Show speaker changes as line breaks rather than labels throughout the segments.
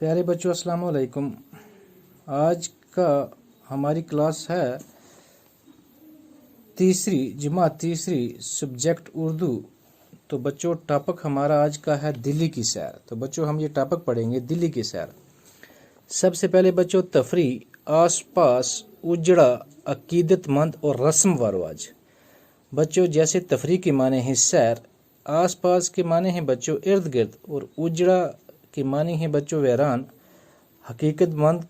प्यारे बच्चों अस्सलाम वालेकुम। आज का हमारी क्लास है तीसरी सब्जेक्ट उर्दू। तो बच्चों टॉपिक हमारा आज का है दिल्ली की सैर। तो बच्चों हम ये टॉपिक पढ़ेंगे दिल्ली की सैर। सबसे पहले बच्चों तफरी, आस पास, उजड़ा, अकीदतमंद और रस्म व रवाज। बच्चों जैसे तफरी के माने हैं सैर, आस पास के माने हैं बच्चों इर्द गिर्द, और उजड़ा के माने हैं बच्चों वैरान। हकीकतमंद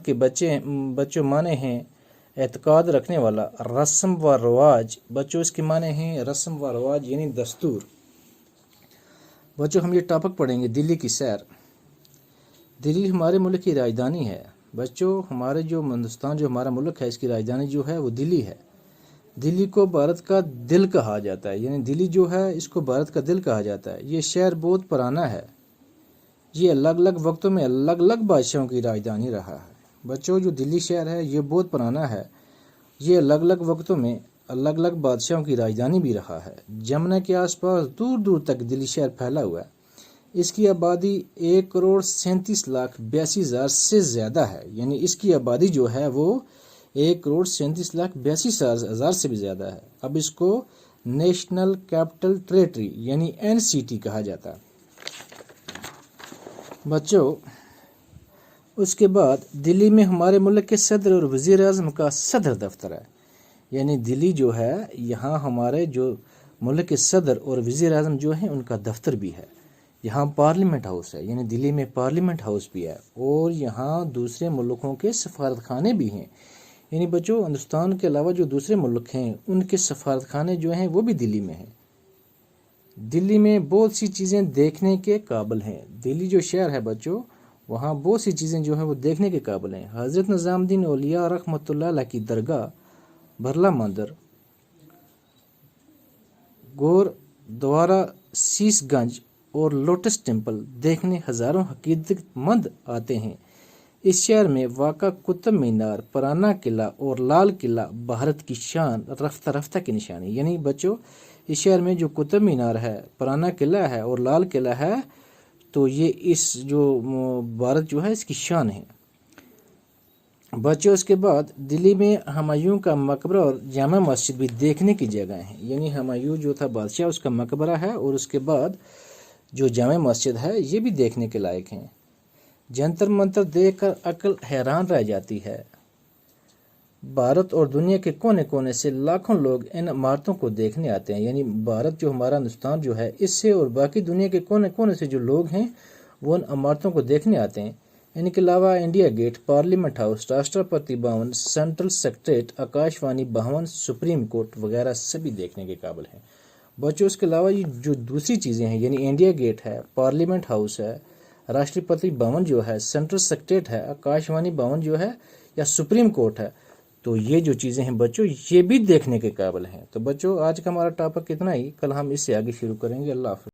के बच्चों माने हैं एतकाद रखने वाला। रस्म व रवाज बच्चों इसके माने हैं रस्म व रवाज यानी दस्तूर। बच्चों हम ये टॉपिक पढ़ेंगे दिल्ली की सैर। दिल्ली हमारे मुल्क की राजधानी है। बच्चों हमारे जो हिंदुस्तान जो हमारा मुल्क है इसकी राजधानी जो है वो दिल्ली है। दिल्ली को भारत का दिल कहा जाता है, यानी दिल्ली जो है इसको भारत का दिल कहा जाता है। ये शहर बहुत पुराना है। ये अलग अलग वक्तों में अलग अलग बादशाहों की राजधानी रहा है। बच्चों जो दिल्ली शहर है ये बहुत पुराना है। ये अलग अलग वक्तों में अलग अलग बादशाहों की राजधानी भी रहा है। जमुना के आसपास दूर दूर तक दिल्ली शहर फैला हुआ है। इसकी आबादी 1,37,82,000 से ज़्यादा है, यानी इसकी आबादी जो है वो 1,37,82,000 से भी ज़्यादा है। अब इसको नेशनल कैपिटल टेरेटरी यानी NCT कहा जाता है। बच्चों उसके बाद दिल्ली में हमारे मुल्क के सदर और वज़ीर आज़म का सदर दफ्तर है। यानी दिल्ली जो है यहाँ हमारे जो मुल्क के सदर और वज़ीर आज़म जो हैं उनका दफ्तर भी है। यहाँ पार्लियामेंट हाउस है, यानी दिल्ली में पार्लियामेंट हाउस भी है, और यहाँ दूसरे मुल्कों के सफारत खाने भी हैं। यानी बच्चों हिंदुस्तान के अलावा जो दूसरे मुल्क हैं उनके सफारत खाने जो हैं वो भी दिल्ली में हैं। दिल्ली में बहुत सी चीज़ें देखने के काबिल हैं। दिल्ली जो शहर है बच्चों वहाँ बहुत सी चीज़ें जो हैं वो देखने के काबिल हैं। हज़रत निज़ामुद्दीन औलिया रहमतुल्लाह अलैह की दरगाह, बिरला मंदिर, गुरुद्वारा शीशगंज और लोटस टेम्पल देखने हज़ारों अकीदतमंद आते हैं। इस शहर में वाक़ा कुतुब मीनार, पुराना किला और लाल किला भारत की शान रफ्ता रफ्ता की निशानी। यानी बच्चों इस शहर में जो कुतुब मीनार है, पुराना किला है और लाल किला है, तो ये इस जो भारत जो है इसकी शान है। बच्चों इसके बाद दिल्ली में हुमायूं का मकबरा और जामा मस्जिद भी देखने की जगह है। यानी हुमायूं जो था बादशाह उसका मकबरा है, और उसके बाद जो जामा मस्जिद है ये भी देखने के लायक हैं। जंतर मंतर देखकर अक्ल हैरान रह जाती है। भारत और दुनिया के कोने कोने से लाखों लोग इन इमारतों को देखने आते हैं। यानी भारत जो हमारा हिंदुस्तान जो है इससे और बाकी दुनिया के कोने कोने से जो लोग हैं वो इन इमारतों को देखने आते हैं। इनके अलावा India gate, parliament house, Rashtrapati Bhavan, central secretariat, Akashvani भवन, सुप्रीम कोर्ट वगैरह सभी देखने के काबिल हैं। बच्चों इसके अलावा ये जो दूसरी चीज़ें हैं यानी इंडिया गेट है, पार्लियामेंट हाउस है, राष्ट्रपति भवन जो है, सेंट्रल सेक्रेटेरिएट है, आकाशवाणी भवन जो है या सुप्रीम कोर्ट है, तो ये जो चीज़ें हैं बच्चों ये भी देखने के काबिल हैं। तो बच्चों आज का हमारा टॉपिक इतना ही, कल हम इससे आगे शुरू करेंगे। अल्लाह हाफ़िज़।